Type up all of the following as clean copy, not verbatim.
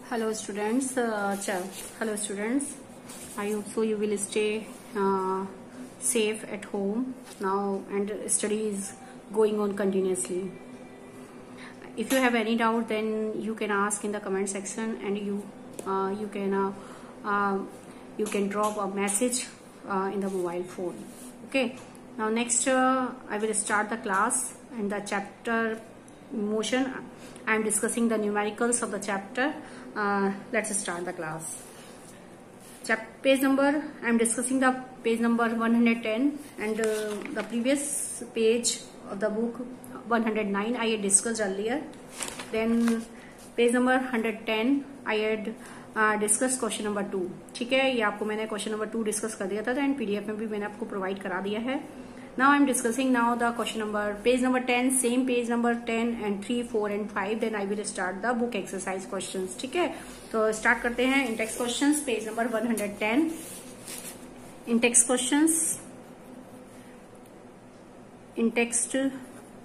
Hello students, hello students. I hope so you will stay safe at home now, and study is going on continuously. If you have any doubt, then you can ask in the comment section, and you can drop a message in the mobile phone. Okay. Now next I will start the class and the chapter motion. I am discussing the numericals of the chapter. Let's start the class. Page number, I am discussing the page number 110, and the previous page of the book 109 I had discussed earlier. Then page number 110 I had discuss question number 2. ठीक है, ये आपको मैंने question number 2 discuss कर दिया था and PDF में भी मैंने आपको प्रोवाइड करा दिया है. Now I am discussing now the question number page number 10, same page number 10 and 3, 4 and 5. Then I will start the book exercise questions. ठीक है, तो स्टार्ट करते हैं. Intext questions page number 110. Intext questions, intext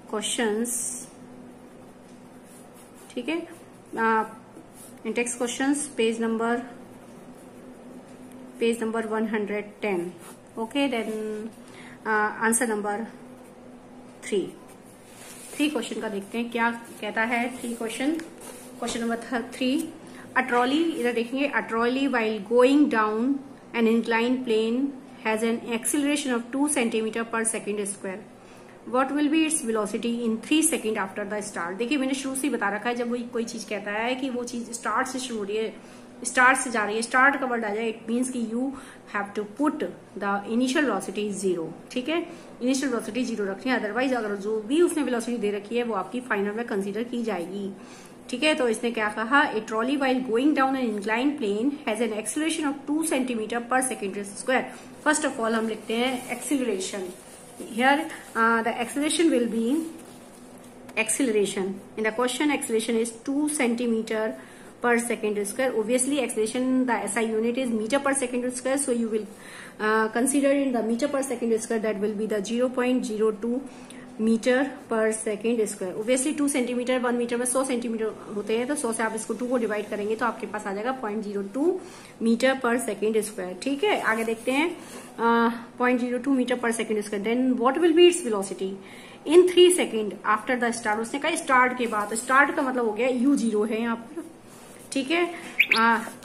questions. ठीक है, intext questions page number 110. Okay, then answer number 3 question का देखते हैं क्या कहता है. 3 क्वेश्चन नंबर 3. अ ट्रॉली, इधर देखेंगे. A trolley while going down an incline plane has an acceleration of 2 centimetre per second square. What will be its velocity in 3 seconds after the start. देखिए, मैंने शुरू से ही बता रखा है, जब कोई चीज कहता है कि वो चीज स्टार्ट से शुरू हो रही है, स्टार्ट से जा रही है, स्टार्ट का वर्ड आ जाए, इट मीन्स कि you have to put the initial velocity 0. ठीक है, इनिशियल वेलोसिटी 0 रखनी है, अदरवाइज अगर जो भी उसने वेलोसिटी दे रखी है वो आपकी फाइनल में कंसीडर की जाएगी. ठीक है, तो इसने क्या कहा, a trolley while going down an incline plane has an acceleration of 2 centimetre per second square. First of all हम लिखते हैं acceleration. Here the acceleration will be acceleration. In the question, acceleration is 2 centimeter per second square. Obviously, acceleration, the SI unit is meter per second square. So you will consider in the meter per second square, that will be the 0.02 metre पर second square. Obviously 2 centimetre 1 metre में 100 centimetre होते हैं, तो 100 से आप इसको 2 को divide करेंगे तो आपके पास आ जाएगा 0.02 मीटर पर सेकेंड स्क्वायर. ठीक है, आगे देखते हैं. 0.02 मीटर पर second square. Then what will be its velocity in 3 second after the start. उसने कहा स्टार्ट के बाद. स्टार्ट का मतलब हो गया u0 है यहाँ पर. ठीक है,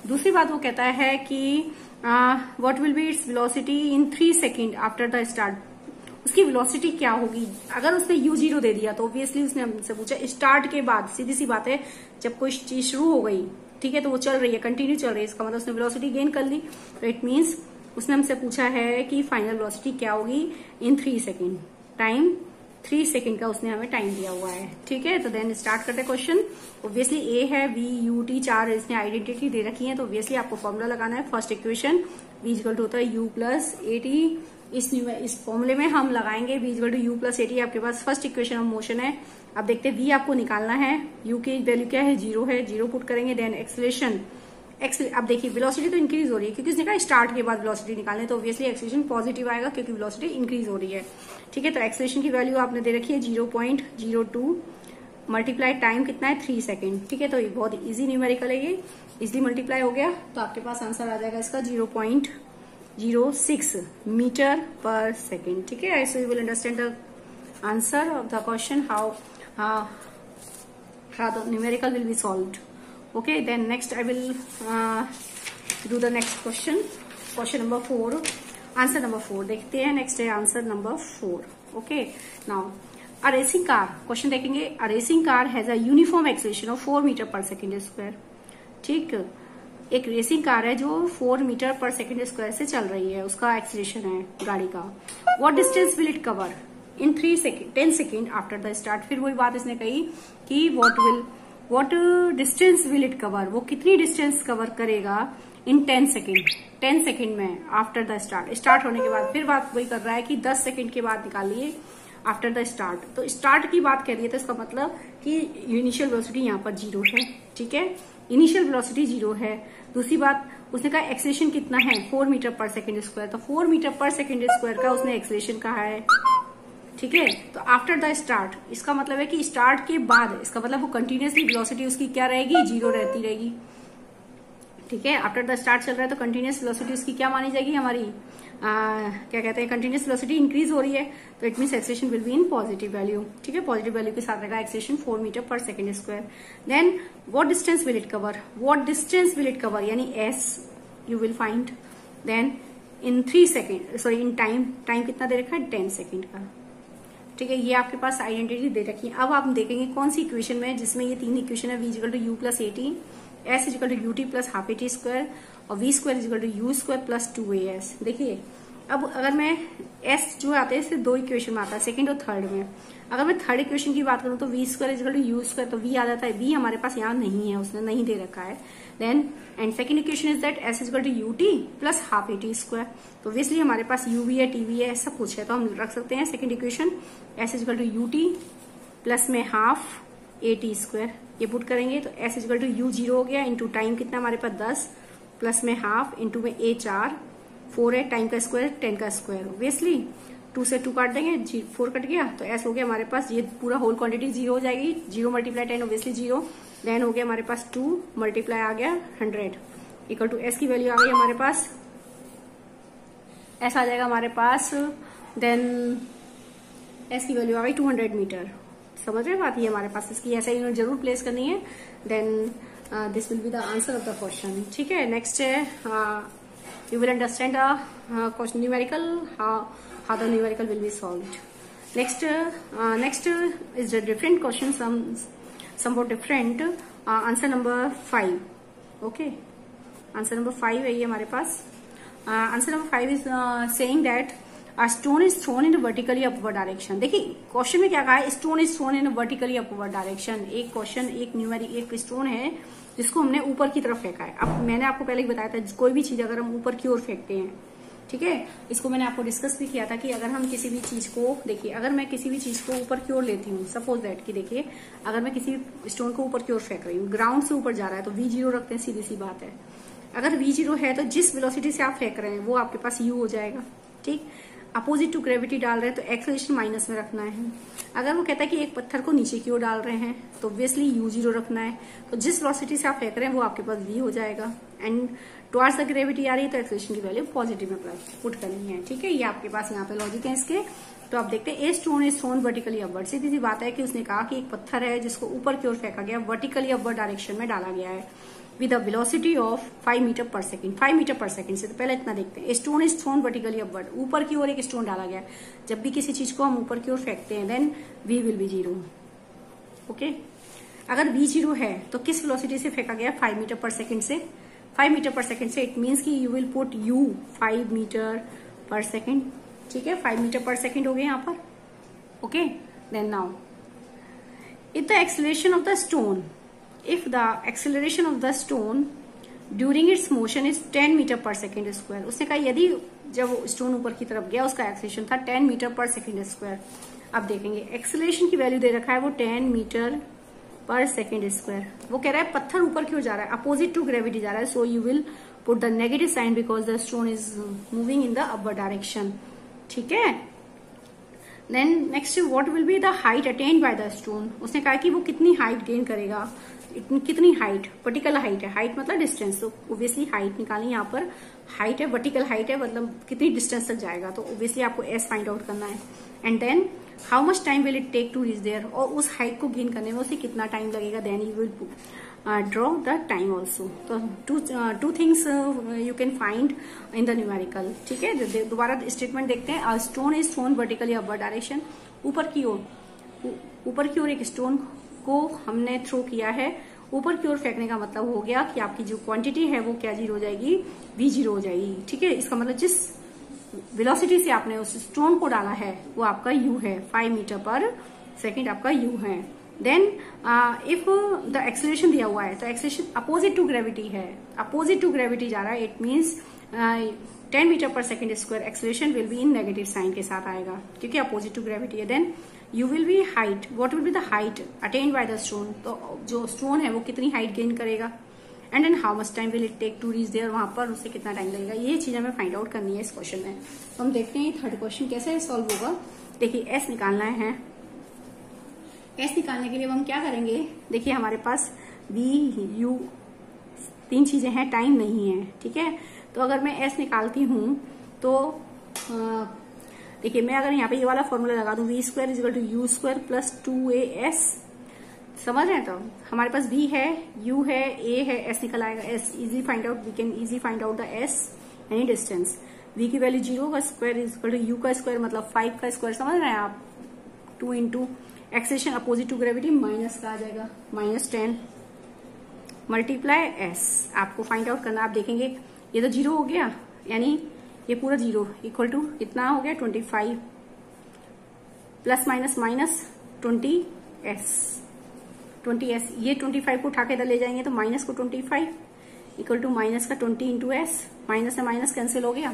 दूसरी बात वो कहता है कि what will be its velocity in 3 second after the start. उसकी वेलोसिटी क्या होगी. अगर उसने u0 दे दिया तो ऑब्वियसली उसने हमसे पूछा स्टार्ट के बाद. सीधी सी बात है, जब कोई चीज शुरू हो गई, ठीक है, तो वो चल रही है, कंटिन्यू चल रही है, इसका मतलब उसने वेलोसिटी गेन कर ली. तो इट मीन्स उसने हमसे पूछा है कि फाइनल वेलोसिटी क्या होगी इन 3 सेकेंड. टाइम 3 सेकेंड का उसने हमें टाइम दिया हुआ है. ठीक है, तो देन स्टार्ट करते हैं क्वेश्चन. ऑब्वियसली ए है, वी यू टी 4 इसने आइडेंटिटी दे रखी है, तो ऑब्वियसली आपको फॉर्मूला लगाना है. First equation v equal to होता है u प्लस ए टी. इस फॉर्मूले में हम लगाएंगे v equal to u plus a t. आपके पास फर्स्ट इक्वेशन ऑफ मोशन है. अब देखते हैं v आपको निकालना है. u की वैल्यू क्या है, 0 है, 0 पुट करेंगे. Then acceleration. अब देखिए वेलोसिटी तो इंक्रीज हो रही है, क्योंकि उसने कहा स्टार्ट के बाद वेलोसिटी निकालने, तो ऑब्वियसली एक्सीलरेशन पॉजिटिव आएगा क्योंकि वेलोसिटी इंक्रीज हो रही है. ठीक है, तो एक्सीलरेशन की वैल्यू आपने दे रखी है 0.02 मल्टीप्लाई टाइम कितना है 3 सेकेंड. ठीक है, तो ये बहुत इजी न्यूमेरिकल है, ये इजिली मल्टीप्लाई हो गया, तो आपके पास आंसर आ जाएगा इसका 0.06 मीटर पर सेकेंड. ठीक है, so you will understand the answer of the question, how the numerical will be solved. Okay, then next I will do the next question. Question number 4. Answer number 4. देखते हैं. Next है answer number 4. Okay. Now, a racing car. Question देखेंगे. A racing car has a uniform acceleration of 4 meter per second square. ठीक. एक racing car है जो 4 metre पर second square से चल रही है, उसका एक्सीलरेशन है गाड़ी का. What distance will it cover in 10 second after the start. फिर वही बात इसने कही कि What distance will it cover. वो कितनी डिस्टेंस कवर करेगा इन 10 सेकेंड. 10 सेकेंड में आफ्टर द स्टार्ट. स्टार्ट होने के बाद फिर बात वही कर रहा है कि 10 सेकेंड के बाद निकालिए आफ्टर द स्टार्ट. तो स्टार्ट की बात करिए तो इसका मतलब कि इनिशियल वेलोसिटी यहाँ पर 0 है. ठीक है, इनिशियल वेलोसिटी 0 है. दूसरी बात, उसने कहा एक्सीलरेशन कितना है 4 मीटर पर सेकेंड स्क्वायर. तो 4 मीटर पर सेकेंड स्क्वायर का उसने एक्सीलरेशन कहा है. ठीक है, तो आफ्टर द स्टार्ट इसका मतलब है कि स्टार्ट के बाद, इसका मतलब वो कंटिन्यूसली वेलोसिटी उसकी क्या रहेगी, 0 रहती रहेगी. ठीक है, आफ्टर द स्टार्ट चल रहा है तो कंटिन्यूस वेलोसिटी उसकी क्या मानी जाएगी हमारी, क्या कहते हैं, कंटिन्यूस वेलोसिटी इंक्रीज हो रही है, तो it means acceleration will be in positive value. ठीक है, पॉजिटिव वैल्यू के साथ रहेगा एक्सेलरेशन 4 मीटर पर second square. Then what distance will it cover, what distance will it cover यानी S you will find. Then in 3 second, sorry in time, time कितना दे रखा है 10 सेकेंड का। ठीक है, ये आपके पास आइडेंटिटी दे रखी है। अब आप देखेंगे कौन सी इक्वेशन में जिसमें ये 3 इक्वेशन है, v equal to U plus AT, S equal to UT plus half eighty square और V square equal to you square plus 2as। देखिए अब अगर मैं एस जो आते हैं सिर्फ 2 इक्वेशन में आता है, सेकंड और थर्ड में। अगर मैं थर्ड इक्वेशन की बात करूं तो v square equal to you square, तो वी आ जाता है, वी हमारे पास यहाँ नहीं है, उसने नहीं दे रखा है। Then and second equation is that s equal to UT plus half eighty square, तो ऑब्वियसली हमारे पास यू भी है, टी भी है, सब कुछ है, तो हम रख सकते हैं second equation s equal to UT plus में हाफ एटी स्क्वायर, ये पुट करेंगे तो एस इक्वल टू यू 0 हो गया, इंटू टाइम कितना हमारे पास 10 प्लस में हाफ इंटू में ए 4 है, टाइम का स्क्वायर 10 का स्क्वायर, ऑब्वियसली 2 से 2 काट देंगे, 4 कट गया तो एस हो गया हमारे पास, ये पूरा होल क्वांटिटी 0 हो जाएगी, 0 मल्टीप्लाई 10 ऑब्वियसली 0, देन हो गया हमारे पास 2 मल्टीप्लाई आ गया 100 इक्वल टू एस की वैल्यू आ गई हमारे पास, एस आ जाएगा हमारे पास, देन एस की वैल्यू आ गई 200 मीटर। समझ रहे बात, ये हमारे पास इसकी ऐसा यूनिट जरूर प्लेस करनी है। Then this will be the answer of the question. ठीक है, नेक्स्ट है you will understand a question numerical, how the numerical will be solved. Next is a different question, somewhat different. Answer number 5. Okay, answer number 5 है ये हमारे पास। Answer number 5 is saying that a stone is thrown in a vertically upward direction. देखिए question में क्या कहा है, stone is thrown in a vertically upward direction। एक question, एक स्टोन है जिसको हमने ऊपर की तरफ फेंका है। अब मैंने आपको पहले ही बताया था कोई भी चीज अगर हम ऊपर की ओर फेंकते हैं, ठीक है, इसको मैंने आपको डिस्कस भी किया था कि अगर हम किसी भी चीज को, देखिए अगर मैं किसी भी चीज को ऊपर की ओर लेती हूँ, सपोज दैट कि देखिए अगर मैं किसी भी स्टोन को ऊपर की ओर फेंक रही हूँ, ग्राउंड से ऊपर जा रहा है तो v0 रखते हैं, सीधी सी बात है। अगर v0 है तो जिस वेलोसिटी से आप फेंक रहे हैं वो आपके पास u हो जाएगा। ठीक, अपोजिट टू ग्रेविटी डाल रहे हैं तो एक्सेलरेशन माइनस में रखना है। अगर वो कहता है कि एक पत्थर को नीचे की ओर डाल रहे हैं तो ऑब्वियसली u0 रखना है, तो जिस वेलोसिटी से आप फेंक रहे हैं वो आपके पास v हो जाएगा। एंड टुवर्ड्स द ग्रेविटी आ रही है तो एक्सेलरेशन की वैल्यू पॉजिटिव में पुट करनी है। ठीक है, ये आपके पास यहाँ पे लॉजिक है इसके। तो आप देखते हैं a stone is thrown vertically upward, सीधी सी बात है कि उसने कहा कि एक पत्थर है जिसको ऊपर की ओर फेंका गया, वर्टिकली अपवर्ड डायरेक्शन में डाला गया है with a velocity of 5 metre पर सेकंड। 5 मीटर पर सेकंड से तो पहले इतना देखते हैं, stone is thrown vertically upward, ऊपर की ओर एक स्टोन डाला गया। जब भी किसी चीज को हम ऊपर की ओर फेंकते हैं then v will be 0। Okay, अगर v 0 है तो किस वेलोसिटी से फेंका गया, 5 मीटर पर सेकंड से। 5 मीटर पर सेकंड से इट मीन्स कि you will put u 5 metre पर सेकंड। ठीक है, 5 मीटर पर सेकंड हो गए यहाँ पर। Okay, then now if the acceleration of the stone, if the acceleration of the stone during its motion is 10 metre पर सेकेंड स्क्वायर, उसने कहा यदि जब स्टोन ऊपर की तरफ गया उसका एक्सेलरेशन था 10 मीटर पर सेकेंड स्क्वायर। अब देखेंगे एक्सेलरेशन की वैल्यू दे रखा है वो 10 मीटर पर सेकेंड स्क्वायर। वो कह रहा है पत्थर ऊपर की ओर जा रहा है, अपोजिट टू ग्रेविटी जा रहा है, so you will put the negative sign because the stone is moving in the upward direction. ठीक है, then next what will be the height attained by the stone. उसने कहा कि वो कितनी हाइट गेन करेगा, कितनी हाइट, वर्टिकल हाइट है, हाइट मतलब डिस्टेंस, तो ऑब्वियसली हाइट निकालनी, यहाँ पर हाइट है, वर्टिकल हाइट है, मतलब कितनी डिस्टेंस तक जाएगा, तो ऑब्वियसली आपको एस फाइंड आउट करना है। And then how much time will it take to reach there, और उस हाइट को गेन करने में उसे कितना टाइम लगेगा, then you will draw the time also. तो two things you can find in the numerical. ठीक है, दोबारा स्टेटमेंट देखते हैं। A stone is thrown vertically upward direction, ऊपर की ओर एक स्टोन को हमने थ्रो किया है, ऊपर की ओर फेंकने का मतलब हो गया कि आपकी जो क्वांटिटी है वो क्या 0 हो जाएगी, v0 हो जाएगी। ठीक है, इसका मतलब जिस वेलोसिटी से आपने उस स्टोन को डाला है वो आपका u है, 5 मीटर पर सेकेंड आपका u है। देन इफ द एक्सेलरेशन दिया हुआ है तो एक्सेलरेशन अपोजिट टू ग्रेविटी है, अपोजिट टू ग्रेविटी जा रहा है, इट मीन्स 10 मीटर पर second square, acceleration will be in negative sign के साथ आएगा क्योंकि अपोजिट टू ग्रेविटी है। Then you will be height, what will be the height attained by the stone, तो जो स्टोन है वो कितनी हाइट गेन करेगा। And then how much time will it take to reach there, वहां पर उससे कितना टाइम लगेगा, ये चीज हमें फाइंड आउट करनी है इस क्वेश्चन में। तो हम देखते हैं थर्ड क्वेश्चन कैसे सॉल्व होगा। देखिए एस निकालना है, एस निकालने के लिए हम क्या करेंगे, देखिए हमारे पास वी यू तीन चीजें हैं, टाइम नहीं है, ठीक है। तो अगर मैं एस निकालती हूं तो देखिए, मैं अगर यहाँ पे ये वाला फॉर्मूला लगा दूं, v square is equal to you square plus 2as, समझ रहे हैं। तो हमारे पास v है, u है, a है, s निकल आएगा, s easy find out, we can easy find out the s any distance. v की वैल्यू 0 का square is equal to u का स्क्वायर मतलब 5 का स्क्वायर, समझ रहे हैं आप। 2 into acceleration opposite to gravity minus का आ जाएगा, -10 मल्टीप्लाई s। आपको फाइंड आउट करना, आप देखेंगे ये तो 0 हो गया, यानी ये पूरा 0 इक्वल टू कितना हो गया 25 प्लस माइनस माइनस 20s। ये 25 को उठा के इधर ले जाएंगे तो माइनस को 25 इक्वल टू माइनस का 20 इंटू एस, माइनस से माइनस कैंसिल हो गया,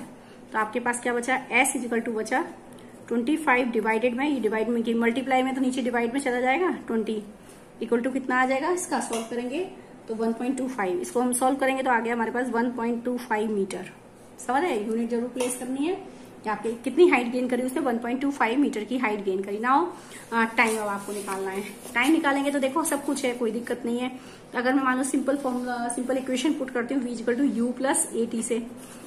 तो आपके पास क्या बचा, s इज इक्वल टू बचा 25 डिवाइडेड में, ये डिवाइड में की मल्टीप्लाई में तो नीचे डिवाइड में चला जाएगा, 20 इक्वल टू कितना आ जाएगा, इसका सॉल्व करेंगे तो 1.25, इसको हम सॉल्व करेंगे तो आ गया हमारे पास 1.25 मीटर। समझ रहे, यूनिट जरूर प्लेस करनी है। आपके कितनी हाइट गेन करी उसने, 1.25 मीटर की हाइट गेन करी। नाउ टाइम अब आपको निकालना है। टाइम निकालेंगे तो देखो सब कुछ है, कोई दिक्कत नहीं है। अगर मैं मान लो simple formula, simple equation put करती हूँ, v equal to u plus at से,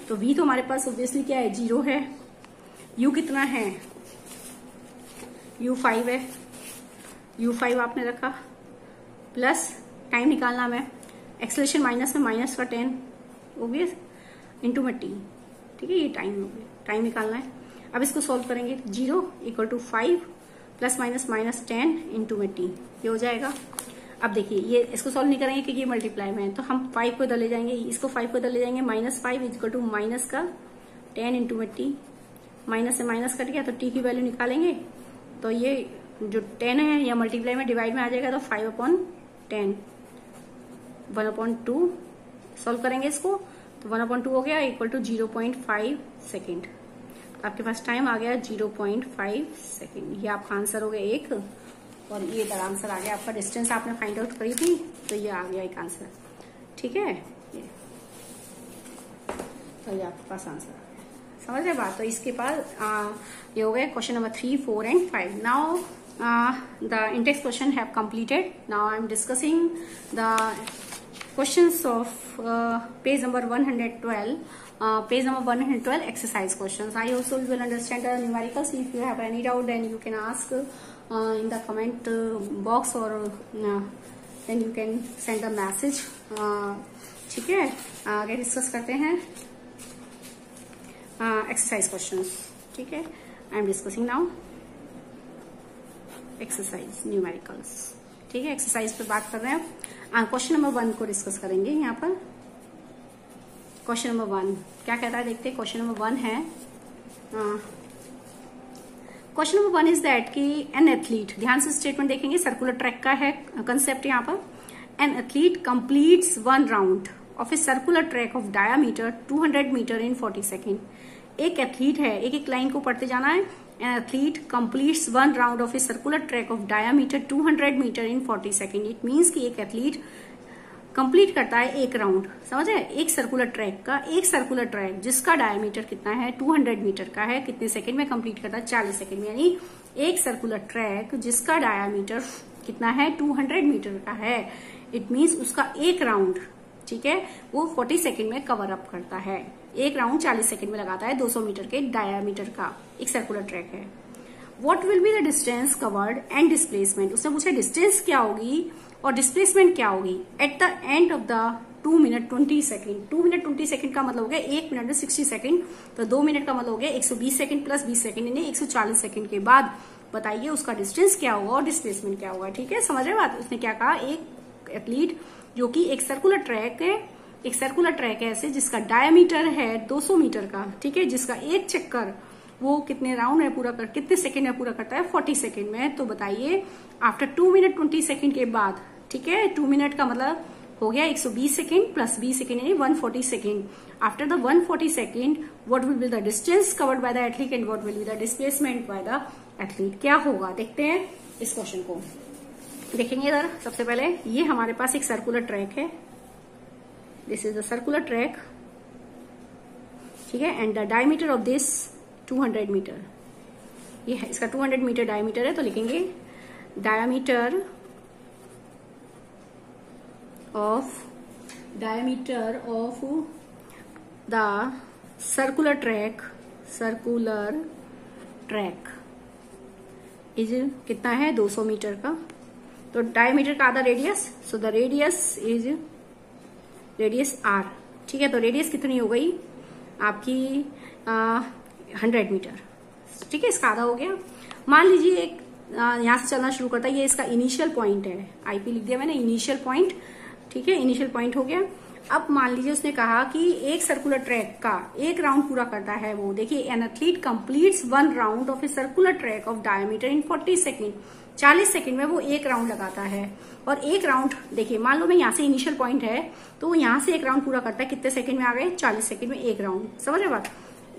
तो v तो हमारे पास ऑब्वियसली क्या है, 0 है, u कितना है, u 5 है, u 5 आपने रखा, प्लस टाइम निकालना में एक्सेलरेशन माइनस में माइनस का 10 ऑब्वियस इंटू में t, ठीक है, ये टाइम हो गया, टाइम निकालना है। अब इसको सॉल्व करेंगे, 0 equal to 5 plus minus minus 10 into में t, ये हो जाएगा। अब देखिए, ये इसको सॉल्व नहीं करेंगे क्योंकि ये मल्टीप्लाई में है, तो हम 5 को इधर ले जाएंगे, इसको 5 को इधर ले जाएंगे, -5 इक्वल टू माइनस का 10 इंटू में t, माइनस से माइनस कट गया तो t की वैल्यू निकालेंगे, तो ये जो 10 है या मल्टीप्लाई में डिवाइड में आ जाएगा, तो 5/10 1/2 सॉल्व करेंगे इसको, तो 1/2 हो गया इक्वल टू 0.5 सेकेंड। आपके पास टाइम आ गया 0.5 सेकेंड। ये आपका आंसर हो गया एक, और ये इधर आंसर आ गया आपका। डिस्टेंस आपने फाइंड आउट करी थी तो ये आ गया एक आंसर, ठीक है। तो ये आपके पास आंसर आ गया, समझ रहे बात। तो इसके पास ये हो गया question number 3, 4 and 5। Now the in-text question have completed. Now I am discussing the questions of page number 112. Page number 112 exercise questions. I also will understand the numericals. If you have any doubt, then you can ask in the comment box, or then you can send a message. ठीक है, आगे discuss करते हैं exercise questions, ठीक है। आई am discussing now exercise numericals, ठीक है। Exercise पे बात कर रहे हैं। क्वेश्चन नंबर 1 को डिस्कस करेंगे यहाँ पर। क्वेश्चन नंबर 1 क्या कहता है, देखते हैं। क्वेश्चन नंबर 1 है, क्वेश्चन नंबर 1 इज दैट कि एन एथलीट, ध्यान से स्टेटमेंट देखेंगे, सर्कुलर ट्रैक का है कंसेप्ट यहाँ पर। An athlete completes 1 round of a circular track of diameter 200 metre in 40 second. एक एथलीट है, एक एक लाइन को पढ़ते जाना है। An athlete completes 1 round of a circular track of diameter 200 meter in 40 seconds. It means कि एक एथलीट कंप्लीट करता है एक राउंड, समझ रहे, एक सर्कुलर ट्रैक का, एक सर्कुलर ट्रैक जिसका डायमीटर कितना है 200 मीटर का है, कितने सेकंड में कंप्लीट करता है, 40 सेकंड में। यानी एक सर्कुलर ट्रैक जिसका डायमीटर कितना है 200 मीटर का है, इट मीन्स उसका एक राउंड, ठीक है, वो 40 सेकंड में कवर अप करता है। एक राउंड 40 सेकंड में लगाता है 200 मीटर के डायामीटर का, एक सर्कुलर ट्रैक है। What will be the distance covered and displacement. उसने पूछा डिस्टेंस क्या होगी और डिस्प्लेसमेंट क्या होगी at the end of the 2 minute 20 second. 2 minute 20 second का मतलब हो गया 1 मिनट में 60 सेकंड, तो 2 मिनट का मतलब हो गया 120 सेकंड प्लस 20 सेकंड, यानी 140 सेकंड के बाद बताइए उसका डिस्टेंस क्या होगा और डिस्प्लेसमेंट क्या होगा, ठीक है। समझ रहे बात। उसने क्या कहा, एक एथलीट जो कि एक सर्कुलर ट्रैक है, एक सर्कुलर ट्रैक है ऐसे जिसका डायमीटर है 200 मीटर का, ठीक है, जिसका एक चक्कर वो कितने राउंड है पूरा कर, कितने सेकंड में पूरा करता है, 40 सेकंड में। तो बताइए आफ्टर 2 मिनट 20 सेकंड के बाद, ठीक है, 2 मिनट का मतलब हो गया 120 सेकंड प्लस 20 सेकंड यानी 140 second. After the 140 second what will be the distance covered by the athlete and what will be the displacement by the athlete. क्या होगा देखते हैं इस क्वेश्चन को। देखेंगे इधर, सबसे पहले ये हमारे पास एक सर्कुलर ट्रैक है, this is the circular track, ठीक है, and the diameter of this 200 metre, ये है इसका 200 मीटर डायमीटर है, तो लिखेंगे diameter of diameter of the circular track is कितना है 200 मीटर का। तो डायमीटर का आधा radius, so the radius is radius R. ठीक है, तो रेडियस कितनी हो गई आपकी 100 मीटर। ठीक है, इसका आधा हो गया। मान लीजिए एक यहां से चलना शुरू करता है, ये इसका इनिशियल पॉइंट है, आईपी लिख दिया मैंने, इनिशियल पॉइंट। ठीक है, इनिशियल पॉइंट हो गया। अब मान लीजिए उसने कहा कि एक सर्कुलर ट्रैक का एक राउंड पूरा करता है वो। देखिए, N athlete completes 1 round of a circular track of diameter in 40 second. 40 second में वो एक राउंड लगाता है। और एक राउंड, देखिए मान लो मैं यहाँ से इनिशियल पॉइंट है तो वो यहाँ से एक राउंड पूरा करता है। कितने सेकंड में आ गए? 40 सेकंड में एक राउंड। समझ रहे बात?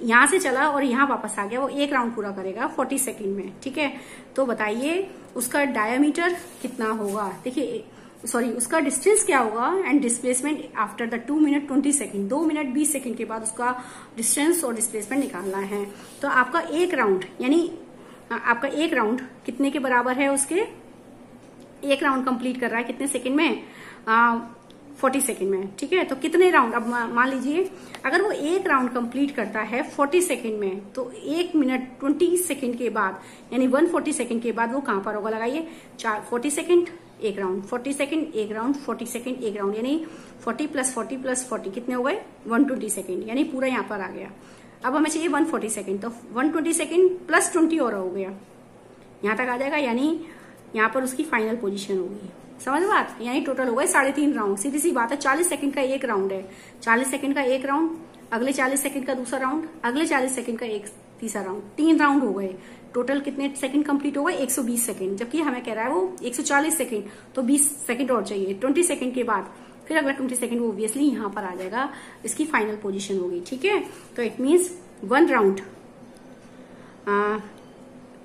यहां से चला और यहाँ वापस आ गया, वो एक राउंड पूरा करेगा 40 सेकंड में। ठीक है, तो बताइए उसका डायमीटर कितना होगा। देखिए सॉरी, उसका डिस्टेंस क्या होगा and displacement after the 2 minute 20 second. 2 minute 20 second के बाद उसका डिस्टेंस और डिस्प्लेसमेंट निकालना है। तो आपका एक राउंड, यानी आपका एक राउंड कितने के बराबर है? उसके एक राउंड कंप्लीट कर रहा है कितने सेकंड में? 40 सेकंड में। ठीक है, तो कितने राउंड, अब मान लीजिए अगर वो एक राउंड कंप्लीट करता है 40 सेकंड में, तो 1 मिनट 20 सेकंड के बाद यानी 140 सेकंड के बाद वो कहां पर होगा? लगाइए, 40 सेकंड एक राउंड, 40 सेकंड एक राउंड, 40 सेकंड एक राउंड, यानी 40 + 40 + 40 कितने हो गए? 120 सेकंड, यानी पूरा यहाँ पर आ गया। अब हमें चाहिए 140 सेकंड, तो 120 सेकंड + 20 और हो गया, यहाँ तक आ जाएगा। यानी यहाँ पर उसकी फाइनल पोजीशन होगी। समझ बात? यानी टोटल हो गए 3.5 राउंड। सीधी सी बात है, 40 सेकंड का एक राउंड है, 40 सेकंड का एक राउंड, अगले 40 सेकंड का दूसरा राउंड, अगले 40 सेकंड का एक तीसरा राउंड, 3 राउंड हो गए। टोटल कितने सेकंड कंप्लीट हो गए? 120 सेकंड। जबकि हमें कह रहा है वो 140 सेकंड, तो 20 सेकंड और चाहिए। 20 सेकंड के बाद फिर अगला 20 सेकंड वो ऑब्वियसली यहाँ पर आ जाएगा, इसकी फाइनल पोजीशन होगी। ठीक है, तो it means 1 round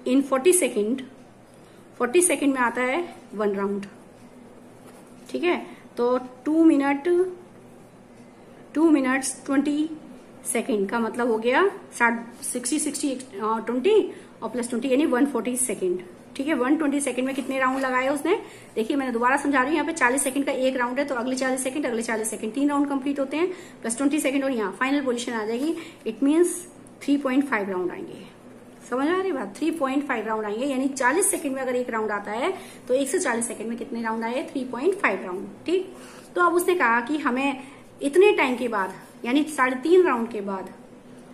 in 40 second, 40 second में आता है 1 राउंड। ठीक है, तो 2 मिनट्स 20 सेकंड का मतलब हो गया 60 20 और +20 यानी 140 सेकंड। ठीक है, 120 सेकंड में कितने राउंड लगाए उसने? देखिए मैंने दोबारा समझा रही हूँ, यहाँ पे 40 सेकंड का एक राउंड है, तो अगले 40 सेकंड, अगले 40 सेकंड, 3 राउंड कंप्लीट होते हैं, +20 सेकंड और यहाँ फाइनल पोजीशन आ जाएगी। इट मीन्स 3.5 राउंड आएंगे। समझ आ रही बात? 3.5 राउंड आएंगे, यानी 40 सेकंड में अगर एक राउंड आता है तो 140 सेकंड में कितने राउंड आए? 3.5 राउंड। ठीक, तो अब उसने कहा कि हमें इतने टाइम के बाद यानी 3.5 राउंड के बाद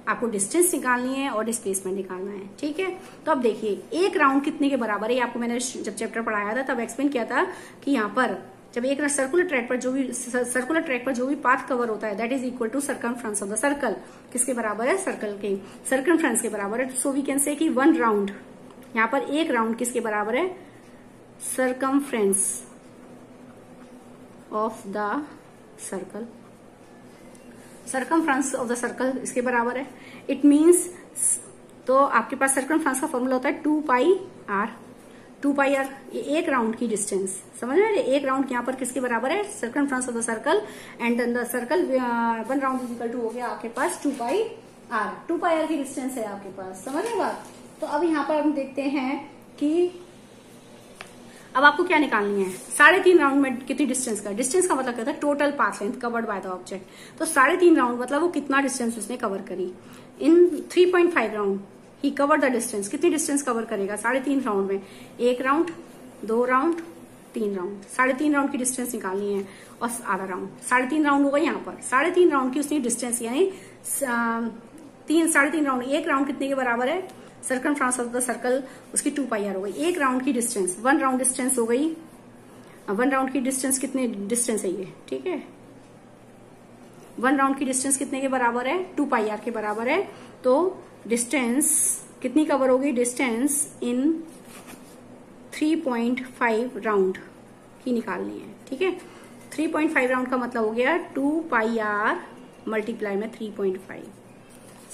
आपको डिस्टेंस निकालनी है और डिस्प्लेसमेंट निकालना है। ठीक है, तो अब देखिए एक राउंड कितने के बराबर है? आपको मैंने जब चैप्टर पढ़ाया था तब एक्सप्लेन किया था कि यहाँ पर जब एक सर्कुलर ट्रैक पर जो भी पाथ कवर होता है that is equal to circumference of the circle. किसके बराबर है? सर्कल के सर्कमफ्रेंस के बराबर है। सो वी कैन से कि 1 राउंड, यहाँ पर एक राउंड किसके बराबर है? Circumference of the circle. Circumference of the circle इसके बराबर है। इट मीन्स, तो आपके पास सर्कमफ्रेंस का फॉर्मूला होता है 2πr। 2πr ये एक राउंड की डिस्टेंस। समझ रहे हैं? एक राउंड यहाँ पर किसके बराबर है? Circumference of the circle and then the circle 1 round is equal to हो गया आपके पास 2πr। 2πr की डिस्टेंस है आपके पास। समझ रहे बात? तो अब यहाँ पर हम देखते हैं कि अब आपको क्या निकालनी है? 3.5 राउंड में कितनी डिस्टेंस का? डिस्टेंस का मतलब क्या होता है? Total path length covered by the object. तो 3.5 राउंड मतलब वो कितना डिस्टेंस उसने कवर करी? इन 3.5 round he cover the distance. कितनी डिस्टेंस कवर करेगा 3.5 राउंड में? 1 राउंड, 2 राउंड, 3 राउंड। 3.5 राउंड की डिस्टेंस निकालनी है और आधा राउंड। 3.5 राउंड होगा यहाँ पर। 3.5 राउंड की उसने डिस्टेंस यानी 3.5 राउंड। एक राउंड कितने के बराबर है? सर्कमफ्रेंस ऑफ द सर्कल उसकी 2πr हो गई। एक राउंड की डिस्टेंस 1 राउंड डिस्टेंस हो गई। 1 राउंड की डिस्टेंस कितने डिस्टेंस है ये? ठीक है, 1 राउंड की डिस्टेंस कितने के बराबर है? 2πr के बराबर है। तो डिस्टेंस कितनी कवर होगी? डिस्टेंस इन 3.5 राउंड की निकालनी है। ठीक है, 3.5 राउंड का मतलब हो गया 2πr मल्टीप्लाई में 3.5।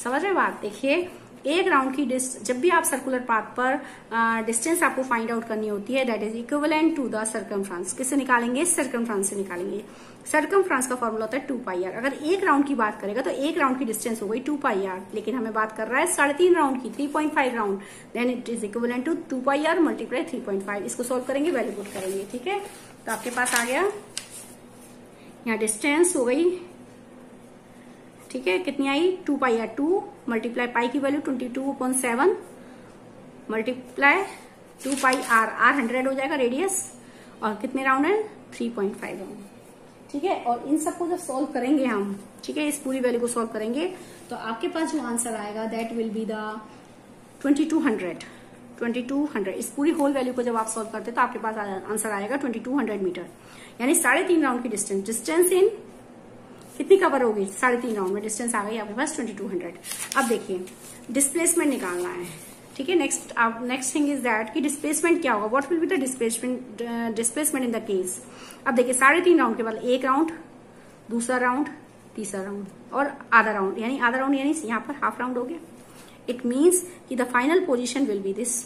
समझ रहे बात? देखिए एक राउंड की जब भी आप सर्कुलर पाथ पर डिस्टेंस आपको फाइंड आउट करनी होती है that is equivalent to the circumference. किससे निकालेंगे? सर्कमफ्रेंस से निकालेंगे। सर्कमफ्रेंस का फॉर्मूला होता है 2πr। अगर एक राउंड की बात करेगा तो एक राउंड की डिस्टेंस हो गई 2πr, लेकिन हमें बात कर रहा है 3.5 राउंड की, 3.5 round, then it is equivalent to 2πr multiply 3.5। इसको सोल्व करेंगे, वैल्यू पुट करेंगे। ठीक है, तो आपके पास आ गया यहाँ डिस्टेंस हो गई, ठीक है, कितनी आई 2 पाई आर, 2 मल्टीप्लाई पाई की value 22/7 multiply 2 pi R, R 100 हो जाएगा रेडियस, और कितने राउंड है 3.5 राउंड, ठीक है। और इन सबको जब सॉल्व करेंगे हम, ठीक है, इस पूरी वैल्यू को सॉल्व करेंगे तो आपके पास जो आंसर आएगा दैट विल बी द 2200। इस पूरी होल वैल्यू को जब आप सॉल्व करते तो आपके पास आंसर आएगा 2200 मीटर, यानी 3.5 राउंड की डिस्टेंस। डिस्टेंस इन कितनी कवर होगी 3.5 राउंड में, डिस्टेंस आ गई आपके पास 2200। अब देखिए डिस्प्लेसमेंट निकालना है, ठीक है। नेक्स्ट थिंग इज दैट कि डिस्प्लेसमेंट क्या होगा, what will be the displacement in the case. अब देखिए 3.5 राउंड के बाद एक राउंड, दूसरा राउंड, तीसरा राउंड और आधा राउंड, यानी यहाँ पर हाफ राउंड हो गया। इट मीन्स कि the final position will be this,